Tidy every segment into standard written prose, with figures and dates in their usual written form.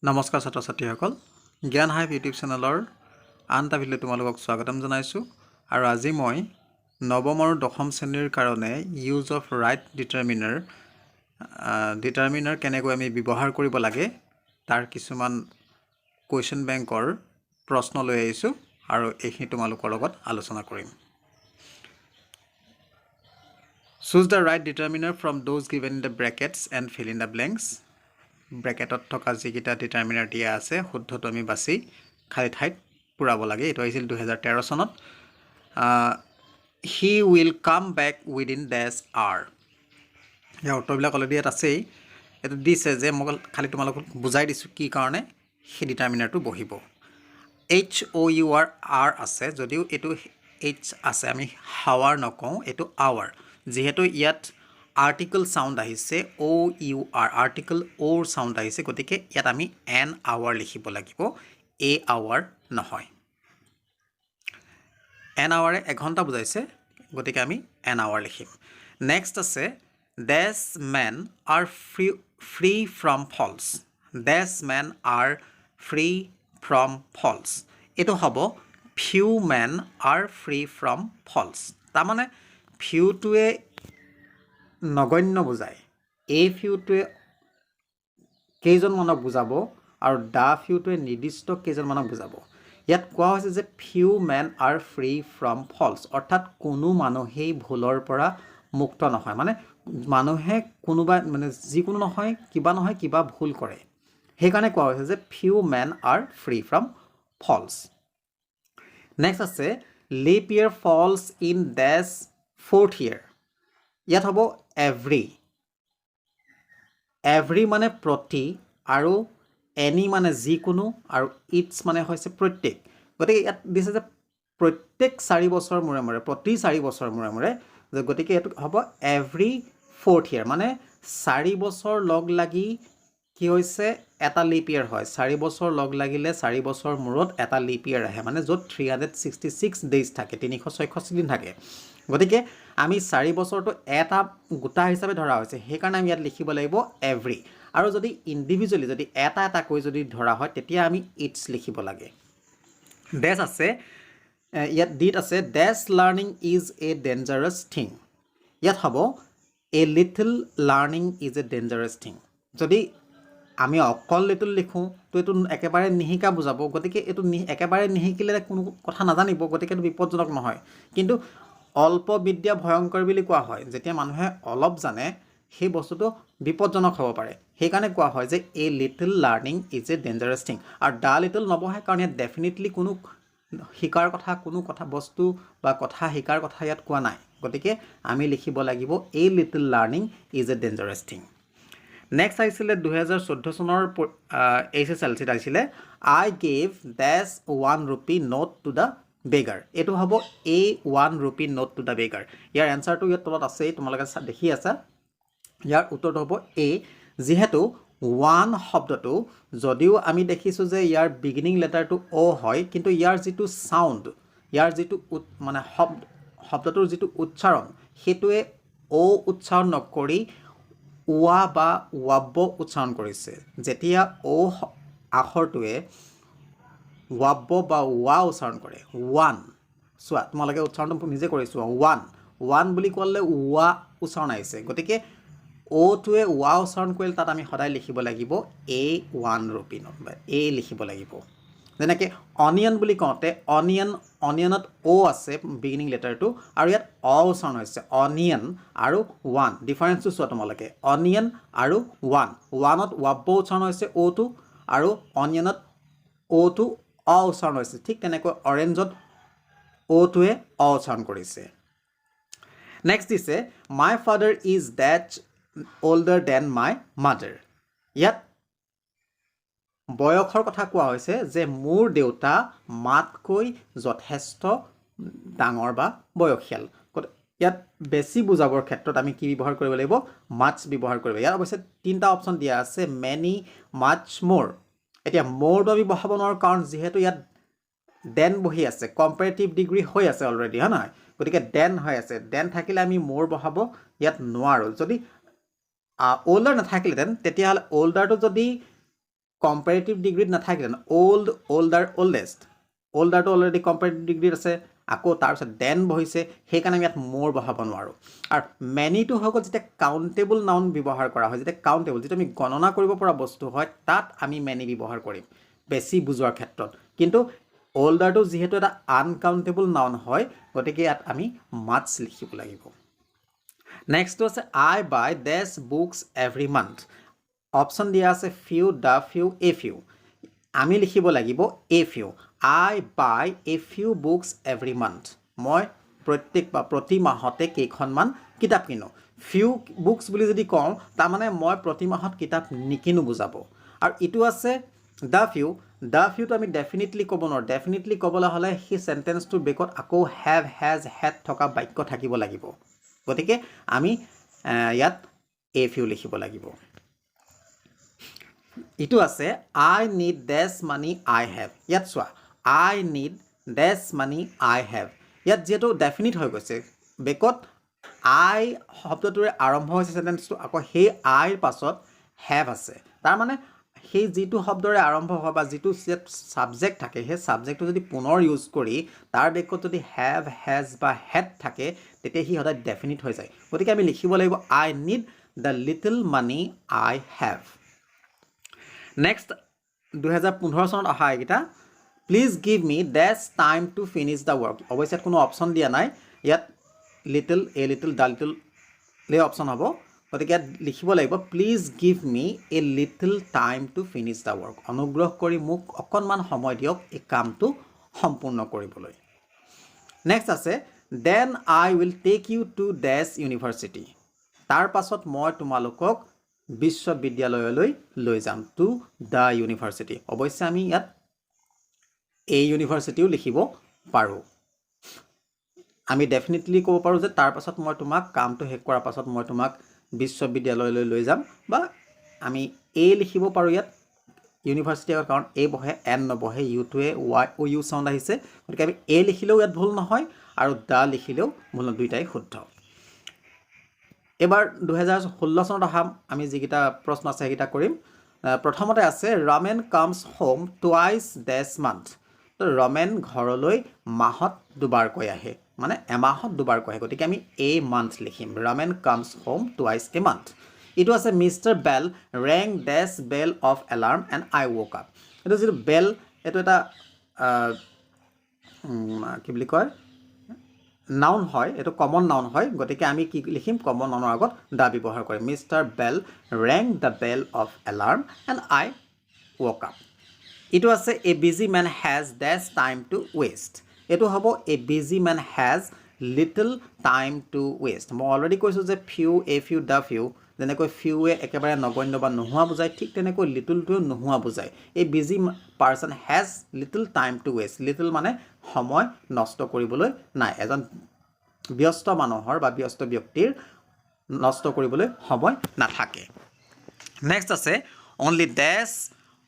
নমস্কাৰ ছাত্ৰ ছাত্ৰীসকল জ্ঞান হাইভ ইউটিউব চেনেলৰ আন এটা ভিডিঅ' তোমালোকক স্বাগতম জনাইছোঁ আৰু আজি মই নৱম আৰু দশম শ্ৰেণীৰ কাৰণে ইউজ অফ ৰাইট ডিটাৰমিনাৰ কেনেকৈ আমি ব্যৱহাৰ কৰিব লাগে তাৰ কিছুমান কুৱেশ্যন বেংকৰ প্ৰশ্ন লৈ আহিছোঁ আৰু এইখিনি তোমালোকৰ লগত আলোচনা কৰিম Choose the right determiner from those given in the brackets and fill in the blanks ব্ৰেকেটত থকা যিকেইটা ডিটাৰমিনাৰ দিয়া আছে শুদ্ধটো আমি বাছি খালি ঠাইত পুৰাব লাগে এটো আহিছিল 2013 চনত he will come back within dash আৰ ইয়াৰ উত্তৰবিলাক অলৰেডি ইয়াত আছেই এটো দিছে যে মই খালি তোমালোকক বুজাই দিছোঁ কি কাৰণে সেই ডিটাৰমিনাৰটো বহিব এইচ অ ইউ আৰ আৰ আছে যদিও এটো এইচ আছে আমি হাৱাৰ নকওঁ এটো আৱাৰ যেহেতু ইয়াত আৰ্টিকল সাউন্ড আহিছে ও ইউ আৰ আৰ্টিকল ওৰ সাউন্ড আহিছে গতিকে ইয়াত আমি এন আৱাৰ লিখিব লাগিব এ আৱাৰ নহয় এন আৱাৰে এঘণ্টা বুজাইছে গতিকে আমি এন আৱাৰ লিখিম নেক্সট আছে dash men are free from faults dash men are free from faults এটো হ'ব few men are free from faults তাৰমানে ফিউটোৱে নগণ্য বুজায় এই ফিউটোৱে কেইজনমানক বুজাব আৰু দা ফিউটোৱে নিৰ্দিষ্ট কেইজনমানক বুজাব ইয়াত কোৱা হৈছে যে few men are free from faults অৰ্থাৎ কোনো মানুহেই ভুলৰ পৰা মুক্ত নহয় মানে মানুহে কোনোবা মানে যিকোনো নহয় কিবা ভুল কৰে সেইকাৰণে কোৱা হৈছে যে few men are free from faults next আছে leap year falls in dash fourth year ইয়াত হ'ব এভৰি মানে প্ৰতি আৰু এনি মানে যিকোনো আৰু ইটছ মানে হৈছে প্ৰত্যেক গতিকে ইয়াত দিছে যে প্ৰত্যেক 4 বছৰ মূৰে প্ৰতি 4 বছৰ মূৰে যে গতিকে এটো হ'ব এভৰি ফ'ৰ্থ ইয়াৰ মানে 4 বছৰ লগ লাগি কি হৈছে এটা লিপ ইয়াৰ হয় 4 বছৰ লগ লাগিলে 4 বছৰ মূৰত এটা লিপ ইয়াৰ আহে মানে য'ত 366 ডেজ থাকে 366 দিন থাকে গতিকে আমি 4 বছৰটো এটা গোটা হিচাপে ধৰা হৈছে হেকাৰণে আমি ইয়াত লিখিব লাগিব এভৰি আৰু যদি ইন্ডিভিজুৱেলি যদি এটা কৈ যদি ধৰা হয় তেতিয়া আমি ইটস লিখিব লাগে ডেছ আছে ইয়াত ডিট আছে dash learning is a dangerous thing ইয়াত হ'ব a little learning is a dangerous thing যদি আমি অকল লিটল লিখো তো এটো একেবাৰে নিহিকা বুজাব গতিকে এটো একেবাৰে নিহিকিলে কোনো কথা নাজানিব গতিকে এটো বিপদজনক নহয় কিন্তু অল্প বিদ্যা ভয়ংকৰ বুলি কোৱা হয় যেতিয়া মানুহে অলপ জানে সেই বস্তুটো বিপদজনক হ'ব পাৰে হেকাৰণে কোৱা হয় যে এ little learning is a dangerous thing আৰু দা লিটল নবহে কাৰণ ইয়াত ডেফিনেটলি কোনো শিকাৰ কথা কোনো কথা বস্তু বা কথা শিকাৰ কথা ইয়াত কোৱা নাই গতিকে আমি লিখিব লাগিব a little learning is a dangerous thing next আহিছিলে 2014 চনৰ এইচএছএলচিত আহিছিলে I gave dash 1 rupee note to the beggar এটো হ'ব a 1 rupee note to the beggar ইয়াৰ এনসাৰটো ইয়াত তলত আছে তোমালোকে দেখি আছা ইয়াৰ উত্তৰটো হ'ব এ যেহেতু 1 শব্দটো যদিও আমি দেখিছো যে ইয়াৰ বিগিনিং লেটাৰটো ও হয় কিন্তু ইয়াৰ যেটো সাউন্ড ইয়াৰ যেটো মানে শব্দটোৰ যেটো উচ্চাৰণ হেতুৱে ও উচ্চাৰণ নকৰি ওয়া বা ওয়াব্ব উচ্চাৰণ কৰিছে যেতিয়া ও আখৰটোৱে ওয়াব্ব বা ওয়া উচ্চাৰণ কৰে 1 সোৱা তোমালোকে উচ্চাৰণটো নিজে কৰিছো 1 বুলি ক'লে ওয়া উচ্চাৰণ আহিছে গতিকে ও টোৱে ওয়া উচ্চাৰণ কৰিলে তাত আমি সদায় লিখিব লাগিব এ 1 rupee নোট বা এ লিখিব লাগিব যেনেকৈ অনিয়ন বুলি কওঁতে অনিয়নত ও আছে বিগিনিং লেটাৰটো আৰু ইয়াত অ উচ্চাৰণ হৈছে অনিয়ন আৰু 1 ডিফাৰেন্সটো চোৱা তোমালোকে অনিয়ন আৰু 1ত ওয়াব্ব উচ্চাৰণ হৈছে ও টো আৰু অনিয়নত ও টো অ উচ্চাৰণ হৈছে ঠিক তেনেকৈ অৰেঞ্জত ও টোৱে অ উচ্চাৰণ কৰিছে নেক্সট দিছে my father is that older than my mother ইয়াত বয়সৰ কথা কোৱা হৈছে যে মোৰ দেউতা মাতকৈ যথেষ্ট ডাঙৰ বা বয়সীয়াল ইয়াত বেছি বুজাবৰ ক্ষেত্ৰত আমি কি ব্যৱহাৰ কৰিব লাগিব মাছ ব্যৱহাৰ কৰিব ইয়াৰ অৱশ্যে তিনটা অপচন দিয়া আছে many much more এতিয়া more টো আমি বহাব নোৱাৰো কাৰণ যেহেতু ইয়াত দেন বহি আছে কম্পাৰেটিভ ডিগ্ৰী হৈ আছে অলৰেডি হয় নহয় গতিকে দেন হৈ আছে দেন থাকিলে আমি more বহাব ইয়াত নোৱাৰো যদি older নাথাকিলেতেন তেতিয়াহলে older টো যদি কম্পেৰেটিভ ডিগ্ৰীত নাথাকিলে ওল্ড ওল্ডাৰ ওল্ডেষ্ট ওল্ডাৰটো অলৰেডি কম্পেৰেটিভ ডিগ্ৰীত আছে আকৌ তাৰপিছত দেন বহিছে সেইকাৰণে আমি ইয়াত মোৰ বহাব নোৱাৰোঁ আৰু মেনিটো হৈ গ'ল যেতিয়া কাউণ্টেবল নাউন ব্যৱহাৰ কৰা হয় যেতিয়া কাউণ্টেবল যিটো আমি গণনা কৰিব পৰা বস্তু হয় তাত আমি মেনি ব্যৱহাৰ কৰিম বেছি বুজোৱাৰ ক্ষেত্ৰত কিন্তু ওল্ডাৰটো যিহেতু এটা আনকাউণ্টেবল নাউন হয় গতিকে ইয়াত আমি মাছ লিখিব লাগিব নেক্সটটো আছে I buy these books every month option দিয়া আছে few the few a few আমি লিখিব লাগিব a few I buy a few books every month মই প্ৰত্যেক বা প্ৰতি মাহতে কেইখনমান কিতাপ কিনো ফিউ বুকছ বুলি যদি কওঁ তাৰমানে মই প্ৰতি মাহত কিতাপ নিকিনো বুজাব আৰু ইটো আছে দ্য ফিউটো আমি ডেফিনেটলি ক'ব নোৱাৰোঁ ডেফিনেটলি ক'বলৈ হ'লে সেই চেণ্টেন্সটোৰ বেকত আকৌ হেভ হেজ হেড থকা বাক্য থাকিব লাগিব গতিকে আমি ইয়াত এ ফিউ লিখিব লাগিব ইটো আছে আই need dash money I have ইয়াত চোৱা আই need dash money I have ইয়াত যিহেতু ডেফিনিট হৈ গৈছে বেকত আই শব্দটোৰে আৰম্ভ হৈছে চেণ্টেন্সটো আকৌ সেই আইৰ পাছত হেভ আছে তাৰমানে সেই যিটো শব্দৰে আৰম্ভ হয় বা যিটো ছাবজেক্ট থাকে সেই ছাবজেক্টটো যদি পুনৰ ইউজ কৰি তাৰ বেকত যদি হেভ হেজ বা হেড থাকে তেতিয়া সি সদায় ডেফিনিট হৈ যায় গতিকে আমি লিখিব লাগিব I need the little money I have next 2015 চনত অহা এইকেইটা please give me dash time to finish the work অৱশ্যে কোনো অপশ্যন দিয়া নাই ইয়াত little a little the little option হ'ব গতিকে ইয়াত লিখিব লাগিব please give me a little time to finish the work অনুগ্ৰহ কৰি মোক অকণমান সময় দিয়ক এই কামটো সম্পূৰ্ণ কৰিবলৈ নেক্সট আছে then I will take you to this university তাৰ পাছত মই তোমালোকক বিশ্ববিদ্যালয়লৈ লৈ যাম টু দ্য ইউনিভাৰ্চিটি অৱশ্যে আমি ইয়াত এই ইউনিভাৰ্চিটিও লিখিব পাৰোঁ আমি ডেফিনেটলি ক'ব পাৰোঁ যে তাৰ পাছত মই তোমাক কামটো শেষ কৰাৰ পাছত মই তোমাক বিশ্ববিদ্যালয়লৈ লৈ যাম বা আমি এ লিখিব পাৰোঁ ইয়াত ইউনিভাৰ্চিটি কাৰণ এ বহে এন নবহে ইউটোৱে ইউ চাউণ্ড আহিছে গতিকে আমি এ লিখিলেও ইয়াত ভুল নহয় আৰু দ্য লিখিলেও ভুল নহয় দুইটাই শুদ্ধ এবাৰ 2016 চনত অহা আমি যিকেইটা প্ৰশ্ন আছে সেইকেইটা কৰিম প্ৰথমতে আছে ৰমেন কামছ হোম টুৱাইছ ডেছ মান্থ তো ৰমেন ঘৰলৈ মাহত দুবাৰকৈ আহে মানে এমাহত দুবাৰকৈ আহে গতিকে আমি এ মান্থ লিখিম Raman comes home twice a month ইটো আছে mister Bell rang dash bell of alarm and I woke up এইটো যিটো বেল এইটো এটা কি বুলি কয় নাউন হয় এইটো কমন নাউন হয় গতিকে আমি কি লিখিম কমন নাউনৰ আগত দা ব্যৱহাৰ কৰিম mister Bell rang the bell of alarm and I woke up ইটো আছে a busy man has dash time to waste এইটো হ'ব a busy man has little time to waste মই অলৰেডি কৈছোঁ যে few a few the few যেনেকৈ ফিউৱে একেবাৰে নগণ্য বা নোহোৱা বুজায় ঠিক তেনেকৈ লিটলটোৱেও নোহোৱা বুজায় এই busy person has little time to waste little মানে সময় নষ্ট কৰিবলৈ নাই এজন ব্যস্ত মানুহৰ বা ব্যস্ত ব্যক্তিৰ নষ্ট কৰিবলৈ সময় নাথাকে নেক্সট আছে only dash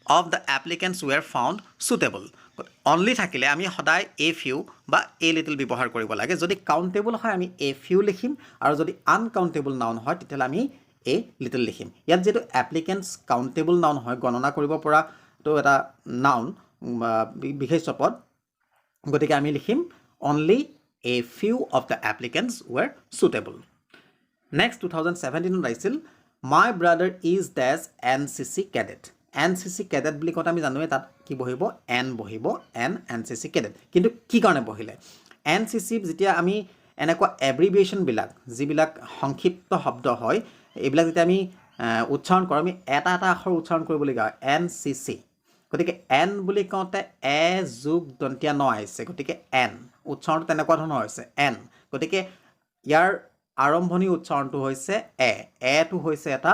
of the applicants were found suitable only থাকিলে আমি সদায় এ ফিউ বা এ লিটল ব্যৱহাৰ কৰিব লাগে যদি কাউণ্টেবল হয় আমি এ ফিউ লিখিম আৰু যদি আনকাউণ্টেবল নাউন হয় তেতিয়াহ'লে আমি এ লিটল লিখিম ইয়াত যিহেতু এপ্লিকেণ্টছ কাউণ্টেবল নাউন হয় গণনা কৰিব পৰাটো এটা নাউন বিশেষ্য পদ গতিকে আমি লিখিম only a few of the applicants were suitable next 2017 আহিছিল my brother is dash N C C cadet N C C cadet বুলি কওঁতে আমি জানোৱে তাত কি বহিব এন বহিব এন চি চি কেডেট কিন্তু কি কাৰণে বহিলে এন চি চি যেতিয়া আমি এনেকুৱা এব্ৰিভিয়েশ্যনবিলাক যিবিলাক সংক্ষিপ্ত শব্দ হয় এইবিলাক যেতিয়া আমি উচ্চাৰণ কৰোঁ আমি এটা এটা আখৰ উচ্চাৰণ কৰিবলগীয়া হয় এন চি চি গতিকে এন বুলি কওঁতে এ যোগ দন্তীয়া ন আহিছে গতিকে এন উচ্চাৰণটো তেনেকুৱা ধৰণৰ হৈছে এন গতিকে ইয়াৰ আৰম্ভণি উচ্চাৰণটো হৈছে এটো হৈছে এটা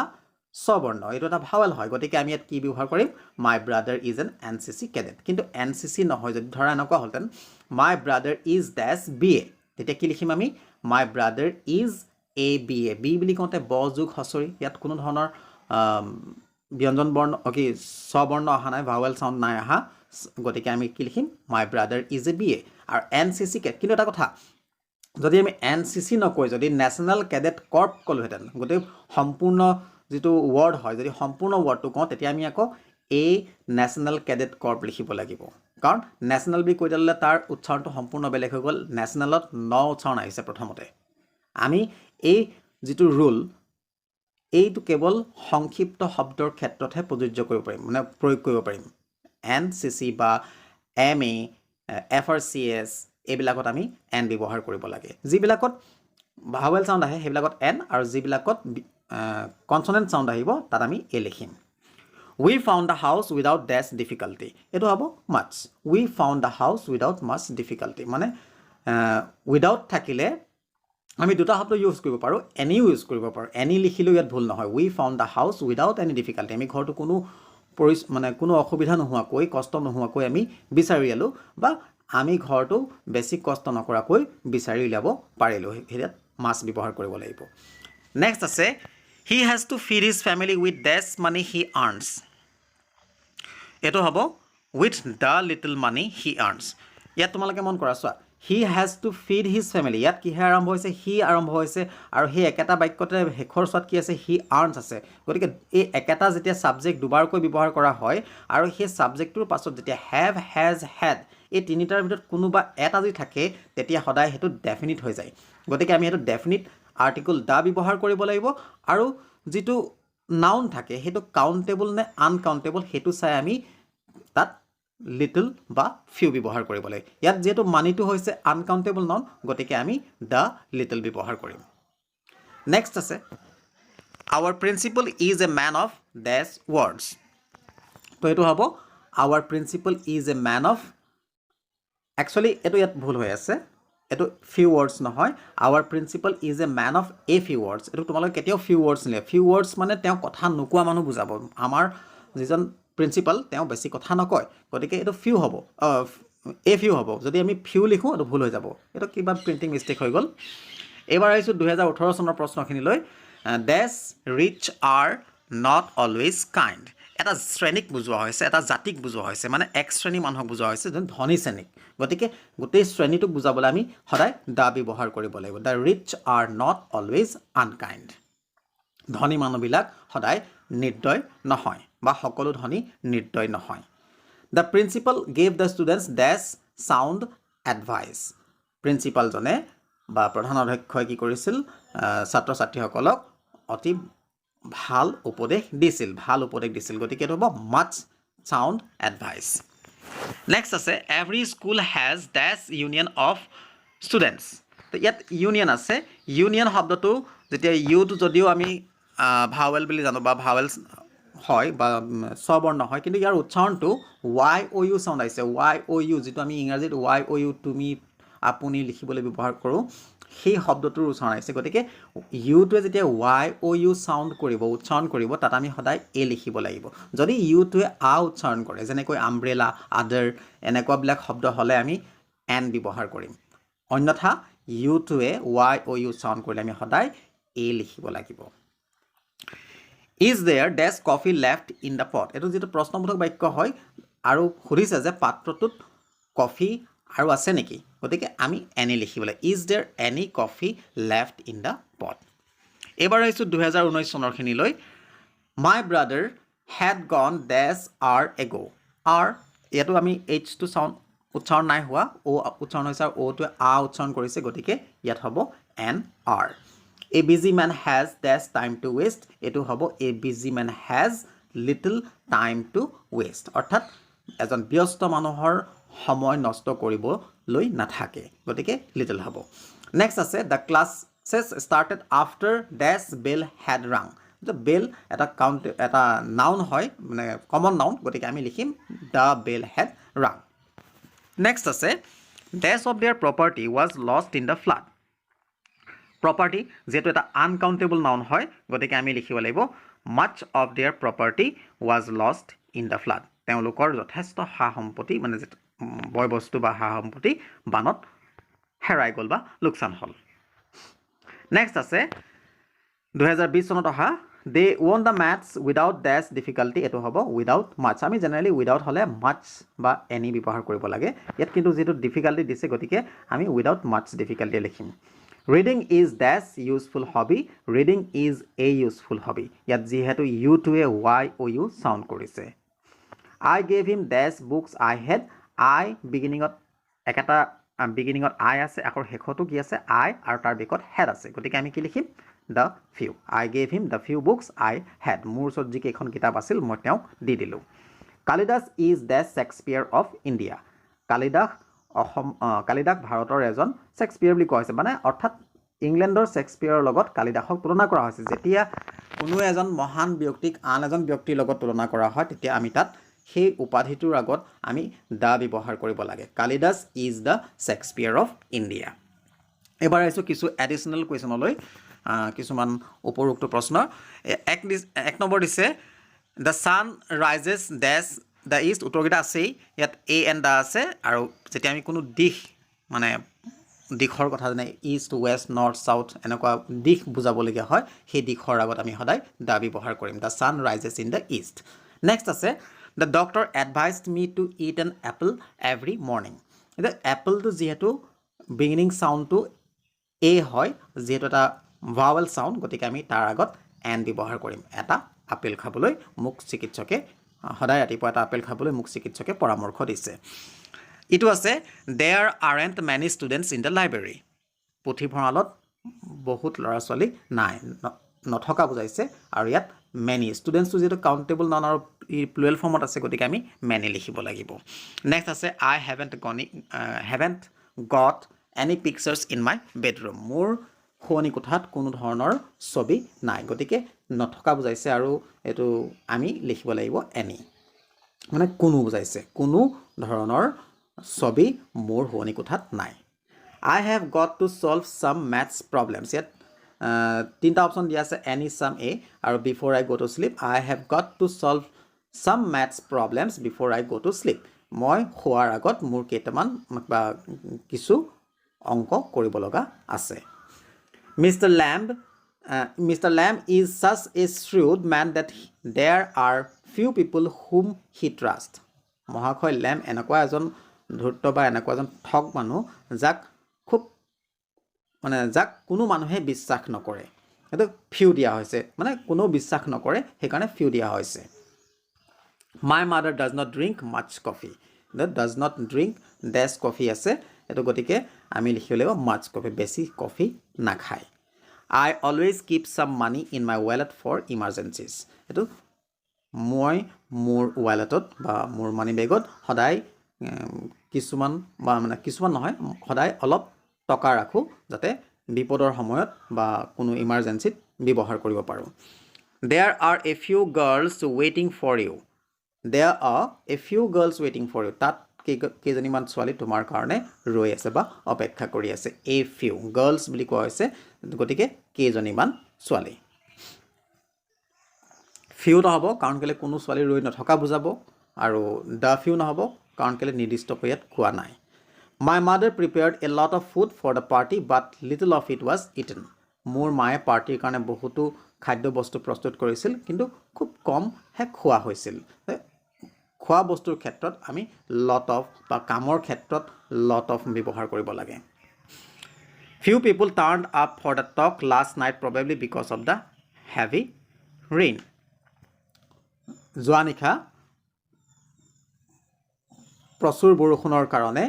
স্ববৰ্ণ এইটো এটা ভাৱেল হয় গতিকে আমি ইয়াত কি ব্যৱহাৰ কৰিম my brother is N N C C cadet কিন্তু এন চি চি নহয় যদি ধৰা এনেকুৱা হ'লহেঁতেন my brother is dash B A তেতিয়া কি লিখিম আমি my brother is a B A B বুলি কওঁতে ব যোগ হচৰি ইয়াত কোনো ধৰণৰ ব্যঞ্জন বৰ্ণ কি স্ববৰ্ণ অহা নাই ভাৱেল চাউণ্ড নাই অহা গতিকে আমি কি লিখিম মাই ব্ৰাদাৰ ইজ এ বি এ আৰু এন চি চি কেডেট কিন্তু এটা কথা যদি আমি এন চি চি নকৈ যদি নেশ্যনেল কেডেট কৰ্প ক'লোহেঁতেন গতিকে সম্পূৰ্ণ যিটো ৱৰ্ড হয় যদি সম্পূৰ্ণ ৱৰ্ডটো কওঁ তেতিয়া আমি আকৌ এ নেশ্যনেল কেডেট কৰ্প লিখিব লাগিব কাৰণ নেশ্যনেল বুলি কৈ দিলে তাৰ উচ্চাৰণটো সম্পূৰ্ণ বেলেগ হৈ গ'ল নেশ্যনেলত ন উচ্চাৰণ আহিছে প্ৰথমতে আমি এই যিটো ৰুল এইটো কেৱল সংক্ষিপ্ত শব্দৰ ক্ষেত্ৰতহে প্ৰযোজ্য কৰিব পাৰিম মানে প্ৰয়োগ কৰিব পাৰিম NCC বা MA FRCS এইবিলাকত আমি N ব্যৱহাৰ কৰিব লাগে যিবিলাকত ভাৱেল সাউণ্ড আহে সেইবিলাকত N আৰু যিবিলাকত কনসনেন্ট সাউণ্ড আহিব তাত আমি A লিখিম We found the house without dash difficulty এটো হ'ব much We found the house without much difficulty মানে without থাকিলে আমি দুটা শব্দ ইউজ কৰিব পাৰো any ইউজ কৰিব পাৰো any লিখিলেও ইয়াত ভুল নহয় We found the house without any difficulty আমি ঘৰটো কোনো মানে কোনো অসুবিধা নোহোৱাকৈ কষ্ট নোহোৱাকৈ আমি বিচাৰি আলো বা আমি ঘৰটো বেছি কষ্ট নকৰাকৈ বিচাৰি উলিয়াব পাৰিলো হেৰিয়াত মাছ ব্যৱহাৰ কৰিব লাগিব নেক্সট আছে he has to feed his family with dash money he earns এটো হ'ব with the little money he earns ইয়াত তোমালোকে মন কৰা চোৱা he has to feed his family ইয়াত কি হে আৰম্ভ হৈছে he আৰম্ভ হৈছে আৰু হে একেটা বাক্যতে হেখৰ সাত কি আছে he earns আছে গতিকে এই একেটা যেতিয়া সাবজেক্ট দুবাৰকৈ ব্যৱহাৰ কৰা হয় আৰু হে সাবজেক্টৰ পাছত যেতিয়া have has had এই তিনিটাৰ ভিতৰত কোনোবা এটা যদি থাকে তেতিয়া সদায় হেতু ডেফিনিট হৈ যায় গতিকে আমি হেতু ডেফিনিট আৰ্টিকল দা ব্যৱহাৰ কৰিব লাগিব আৰু যেটো নাউন থাকে হেতু কাউন্টেবল নে আনকাউন্টেবল হেতু চাই আমি তাত লিটল বা ফিউ ব্যৱহাৰ কৰিব লাগে ইয়াত যেটো মানিটো হৈছে আনকাউন্টেবল নাউন গতিকে আমি দা লিটল ব্যৱহাৰ কৰিম নেক্সট আছে our principal is a man of dash words তো এটো হ'ব our principal is a man of actually এটো ইয়াত ভুল হৈ আছে এটো few words নহয় our principal is a man of a few words এটো তোমালোকে কেতিয়াও few words নিলে few words মানে তেওঁ কথা নকোৱা মানুহ বুজাব আমাৰ যিজন প্ৰিন্সিপাল তেওঁ বেছি কথা নকয় গতিকে এটো few হ'ব a few হ'ব যদি আমি few লিখো এটো ভুল হৈ যাব এটো কিবা প্ৰিন্টিং মিস্টেক হৈ গল এবাৰ আইছো 2018 চনৰ প্ৰশ্নখিনি লৈ dash rich are not always kind এটা শ্ৰেণীক বুজোৱা হৈছে এটা জাতিক বুজোৱা হৈছে মানে এক শ্ৰেণী মানুহক বুজোৱা হৈছে যেন ধনী শ্ৰেণীক গতিকে গোটেই শ্ৰেণীটোক বুজাবলৈ আমি সদায় দা ব্যৱহাৰ কৰিব লাগিব the rich are not always unkind ধনী মানুহবিলাক সদায় নিৰ্দয় নহয় বা সকলো ধনী নিৰ্দয় নহয় the principal gave the students dash sound advice principal জনে বা প্ৰধান অধ্যক্ষই কি কৰিছিল ছাত্ৰ ছাত্ৰীসকলক অতি ভাল উপদেশ দিছিল গতিকে এটো হ'ব much sound advice next আছে every school has dash union of students তো ইয়াত ইউনিয়ন আছে ইউনিয়ন শব্দটো যেতিয়া ইউ টো যদিও আমি ভাৱেল বুলি জানো বা ভাৱেলস হয় বা স্ববৰ্ণ হয় কিন্তু ইয়াৰ উচ্চাৰণটো y o u সাউন্ড আছে y o u যেটো আমি ইংৰাজীত y o u তুমি আপুনি লিখিবলৈ ব্যৱহাৰ কৰো সেই শব্দটোৰ উচ্চাৰণ আছে গতিকে ইউ টোৱে যেতিয়া y o u সাউন্ড কৰিব উচ্চাৰণ কৰিব তাত আমি সদায় a লিখিব লাগিব যদি ইউ টোৱে আ উচ্চাৰণ কৰে যেনেকৈ আমব্ৰেলা আদাৰ এনেকুৱা বিলাক শব্দ হলে আমি n ব্যৱহাৰ কৰিম অন্যথা ইউ টোৱে y o u সাউন্ড কৰিলে আমি সদায় a লিখিব লাগিব Is there dash coffee left in the pot এটো যেটো প্ৰশ্নবোধক বাক্য হয় আৰু খুৰিছে যে পাত্ৰটোত কফি আৰু আছে নেকি গতিকে আমি any লিখিব লাগে Is there any coffee left in the pot এবাৰ আইছো 2019 চনৰ খিনি লৈ My brother had gone dash hour ago r এটো আমি h টো সাউন্ড উচ্চাৰণ নাই হোৱা o উচ্চাৰণ হৈছে আৰু o টো a উচ্চাৰণ কৰিছে গতিকে ইয়াত হ'ব n r A busy man has dash time to waste এটো হ'ব a busy man has little time to waste অৰ্থাৎ এজন ব্যস্ত মানুহৰ সময় নষ্ট কৰিবলৈ নাথাকে গতিকে little হ'ব next আছে the classes started after dash bell had rung the bell এটা কাউন্ট এটা নাউন হয় মানে কমন নাউন গতিকে আমি লিখিম the bell had rung next আছে dash of their property was lost in the flood property যেটো এটা আনকাউন্টেবল নাউন হয় গতিকে আমি লিখিব লাগিব much of their property was lost in the flood তেওঁলোকৰ যথেষ্ট হা সম্পত্তি মানে বয় বস্তু বা হা সম্পত্তি বানত হেৰাই গল বা লোকসান হল নেক্সট আছে 2020 চনত অহা they won the match without dash difficulty এটো হ'ব without much আমি জেনাৰেলি without হলে much বা any ব্যৱহাৰ কৰিব লাগে ইয়াত কিন্তু যেটো difficulty দিছে গতিকে আমি without much difficulty লিখিম Reading is dash useful hobby reading is a useful hobby ইয়াত যেহেতু u to a y o u sound কৰিছে I gave him dash books I had. I বিগিনিঙত একেটা বিগিনিঙত I আছে আকৌ শেষতো কি আছে I আৰু তাৰ বিকত had আছে গতিকে আমি কি লিখিম the few. I gave him the few books I had. মোৰ ওচৰত যিকেইখন কিতাপ আছিল মই তেওঁক দি দিলোঁ Kalidas is the Shakespeare of India. Kalidas ভাৰতৰ এজন শ্বেক্সপিয়াৰ বুলি কোৱা হৈছে মানে অৰ্থাৎ ইংলেণ্ডৰ শ্বেক্সপিয়াৰৰ লগত কালিদাসক তুলনা কৰা হৈছে যেতিয়া কোনো এজন মহান ব্যক্তিক আন এজন ব্যক্তিৰ লগত তুলনা কৰা হয় তেতিয়া আমি তাত সেই উপাধিটোৰ আগত আমি দা ব্যৱহাৰ কৰিব লাগে Kalidas is the Shakespeare of India এবাৰ আহিছোঁ কিছু এডিশ্যনেল কুৱেশ্যনলৈ কিছুমান উপৰোক্ত প্ৰশ্ন এক নম্বৰ দিছে the sun rises dash the east উত্তৰকেইটা আছেই ইয়াত এ এণ্ড দা আছে আৰু যেতিয়া আমি কোনো দিশ মানে দিশৰ কথা যেনে ইষ্ট ৱেষ্ট নৰ্থ চাউথ এনেকুৱা দিশ বুজাবলগীয়া হয় সেই দিশৰ আগত আমি সদায় দা ব্যৱহাৰ কৰিম the sun rises in the east next আছে the doctor advised me to eat an apple every morning এতিয়া এপলটো যিহেতু বিগিনিং চাউণ্ডটো এ হয় যিহেতু এটা ভাৱেল চাউণ্ড গতিকে আমি তাৰ আগত এন ব্যৱহাৰ কৰিম এটা আপেল খাবলৈ মোক চিকিৎসকে সদায় ৰাতিপুৱা এটা আপেল খাবলৈ মোক চিকিৎসকে পৰামৰ্শ দিছে ইটো আছে there aren't many students in the library পুথিভঁৰালত বহুত ল'ৰা ছোৱালী নাই নথকা বুজাইছে আৰু ইয়াত মেনি ষ্টুডেণ্টছটো যিহেতু কাউণ্টেবল নাউন আৰু প্লুৰেল ফৰ্মত আছে গতিকে আমি মেনি লিখিব লাগিব নেক্সট আছে I haven't got any pictures in my bedroom মোৰ শোৱনি কোঠাত কোনো ধৰণৰ ছবি নাই গতিকে নথকা বুজাইছে আৰু এইটো আমি লিখিব লাগিব এনি মানে কোনো বুজাইছে কোনো ধৰণৰ ছবি মোৰ শোৱনি কোঠাত নাই I have got to solve some maths problems ইয়াত তিনিটা অপশ্যন দিয়া আছে এনি ছাম এ আৰু before I go' to sleep I have got to solve some maths problems before I go' to slip মই শোৱাৰ আগত মোৰ কেইটামান বা কিছু অংক কৰিব লগা আছে Mr. Lamb is such a shrewd man that there are few people whom he trusts. মহাশয় লেম এনেকুৱা এজন ধূৰ্ত বা এনেকুৱা এজন ঠগ মানুহ যাক কোনো মানুহে বিশ্বাস নকৰে এইটো ফিউ দিয়া হৈছে মানে কোনো বিশ্বাস নকৰে সেইকাৰণে ফিউ দিয়া হৈছে My mother does not drink much coffee. Does not drink dash coffee আছে এইটো গতিকে আমি লিখিব লাগিব much coffee বেছি কফি নাখায় I always keep some money in my wallet for emergencies এইটো মই মোৰ ৱালেটত বা মোৰ মানি বেগত সদায় কিছুমান বা মানে কিছুমান নহয় সদায় অলপ টকা ৰাখোঁ যাতে বিপদৰ সময়ত বা কোনো ইমাৰ্জেঞ্চিত ব্যৱহাৰ কৰিব পাৰোঁ There are a few girls waiting for you There are a few girls waiting for you তাত কেইজনীমান ছোৱালী তোমাৰ কাৰণে ৰৈ আছে বা অপেক্ষা কৰি আছে a few girls বুলি কোৱা হৈছে গতিকে কেইজনীমান ছোৱালী few নহ'ব কাৰণ কেলে কোনো ছোৱালী ৰৈ নথকা বুজাব আৰু the few নহ'ব কাৰণ কেলে নিৰ্দিষ্ট ইয়াত কোৱা নাই My mother prepared a lot of food for the party but little of it was eaten মোৰ মায়ে পাৰ্টিৰ কাৰণে বহুতো খাদ্য বস্তু প্ৰস্তুত কৰিছিল কিন্তু খুব কম হে খোৱা হৈছিল খোৱা বস্তুৰ ক্ষেত্ৰত আমি lot of বা কামৰ ক্ষেত্ৰত lot of ব্যৱহাৰ কৰিব লাগে Few people turned up for the talk last night probably because of the heavy rain যোৱা নিশা প্ৰচুৰ বৰষুণৰ কাৰণে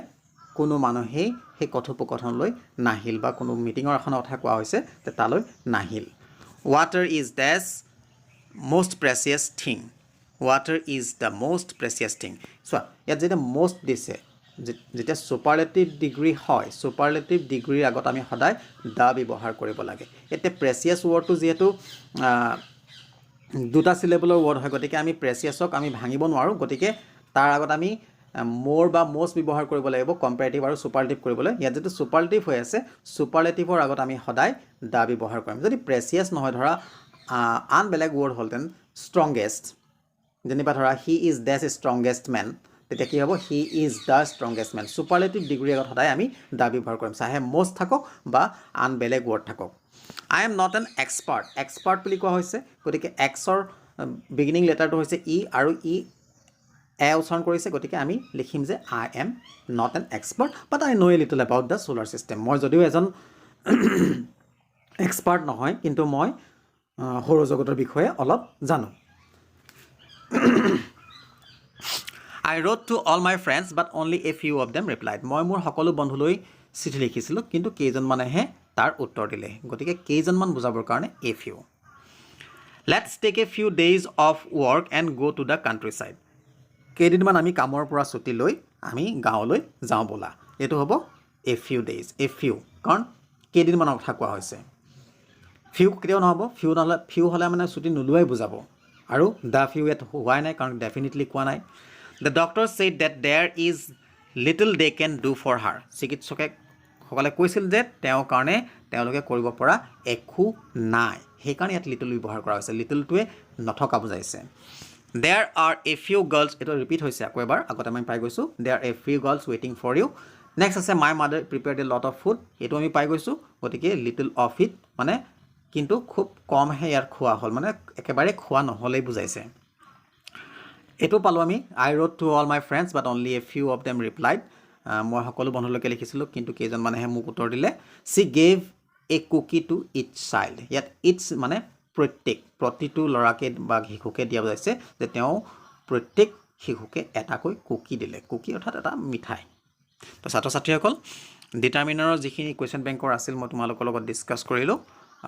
কোনো মানুহেই সেই কথোপকথনলৈ নাহিল বা কোনো মিটিঙৰ এখন কথা কোৱা হৈছে তে তালৈ নাহিল Water is the most precious thing Water is the most precious thing so ইয়াত যেতিয়া most দিছে যেতিয়া সুপাৰলেটিভ ডিগ্ৰী হয় সুপাৰলেটিভ ডিগ্ৰীৰ আগত আমি সদায় দা ব্যৱহাৰ কৰিব লাগে এতিয়া প্ৰেচিয়াছ ৱৰ্ডটো যিহেতু দুটা সিলেবলৰ ৱৰ্ড হয় গতিকে আমি প্ৰেচিয়াছক আমি ভাঙিব নোৱাৰোঁ গতিকে তাৰ আগত আমি মোৰ বা most ব্যৱহাৰ কৰিব লাগিব কম্পাৰেটিভ আৰু সুপাৰলেটিভ কৰিবলৈ ইয়াত যেটো সুপাৰলেটিভ হৈ আছে সুপাৰলেটিভৰ আগত আমি সদায় দা ব্যৱহাৰ কৰিম যদি প্ৰেচিয়াছ নহয় ধৰা আন বেলেগ ৱৰ্ড হ'লতেন ষ্ট্ৰংগেষ্ট যেনিবা ধৰা he is the strongest man তেতিয়া কি হ'ব he is the strongest man superlative ডিগ্ৰীৰ আগত সদায় আমি দা ব্যৱহাৰ কৰিম চাহে most থাকক বা আন বেলেগ ৱৰ্ড থাকক I am not an expert বুলি কোৱা হৈছে গতিকে এক্সৰ বিগিনিং লেটাৰটো হৈছে ই আৰু ই এ উচ্চাৰণ কৰিছে গতিকে আমি লিখিম যে I am not an expert but I know a little about the solar system মই যদিও এজন এক্সপাৰ্ট নহয় কিন্তু মই সৌৰজগতৰ বিষয়ে অলপ জানো I wrote to all my friends but only a few of them replied. মই মোৰ সকলো বন্ধুলৈ চিঠি লিখিছিলোঁ কিন্তু কেইজনমানেহে তাৰ উত্তৰ দিলে গতিকে কেইজনমান বুজাবৰ কাৰণে a few. Let's take a few days of work and go to the countryside. কেইদিনমান আমি কামৰ পৰা ছুটি লৈ আমি গাঁৱলৈ যাওঁ ব'লা এইটো হ'ব a few days a few কাৰণ কেইদিনমানৰ কথা কোৱা হৈছে few কেতিয়াও নহ'ব few হ'লে মানে ছুটি নোলোৱাই বুজাব আৰু the few ইয়াত হোৱাই নাই কাৰণ ডেফিনেটলি কোৱা নাই The doctor said that there is little they can do for her. চিকিৎসকে সকলে কৈছিল যে তেওঁৰ কাৰণে তেওঁলোকে কৰিব পৰা একো নাই সেইকাৰণে ইয়াত লিটল ব্যৱহাৰ কৰা হৈছে লিটলটোৱে নথকা বুজাইছে There are a few girls এটা ৰিপিট হৈছে আকৌ এবাৰ আগতে আমি পাই গৈছোঁ There are a few girls waiting for you. Next আছে my mother prepared a lot of food. এইটো আমি পাই গৈছোঁ গতিকে little of it মানে কিন্তু খুব কমহে ইয়াৰ খোৱা হ'ল মানে একেবাৰে খোৱা নহ'লেই বুজাইছে এটো পালো আমি I wrote to all my friends but only a few of them replied. মই সকলো বন্ধুলৈকে লিখিছিলোঁ কিন্তু কেইজনমানেহে মোক উত্তৰ দিলে She gave a cookie to each child. ইয়াত each মানে প্ৰতিটো ল'ৰাকে বা শিশুকে দিয়া বুজাইছে যে তেওঁ প্ৰত্যেক শিশুকে এটাকৈ কুকি দিলে কুকি অৰ্থাৎ এটা মিঠাই তো ছাত্ৰ ছাত্ৰীসকল ডিটাৰমিনাৰৰ যিখিনি কুৱেশ্যন বেংকৰ আছিল মই তোমালোকৰ লগত ডিছকাছ কৰিলোঁ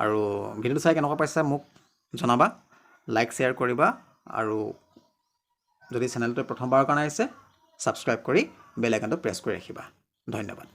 আৰু ভিডিঅ'টো চাই কেনেকুৱা পাইছা মোক জনাবা লাইক শ্বেয়াৰ কৰিবা আৰু যদি চেনেলটো প্ৰথমবাৰৰ কাৰণে আহিছে সাবস্ক্ৰাইব কৰি বেল আইকনটো প্ৰেছ কৰি ৰাখিবা ধন্যবাদ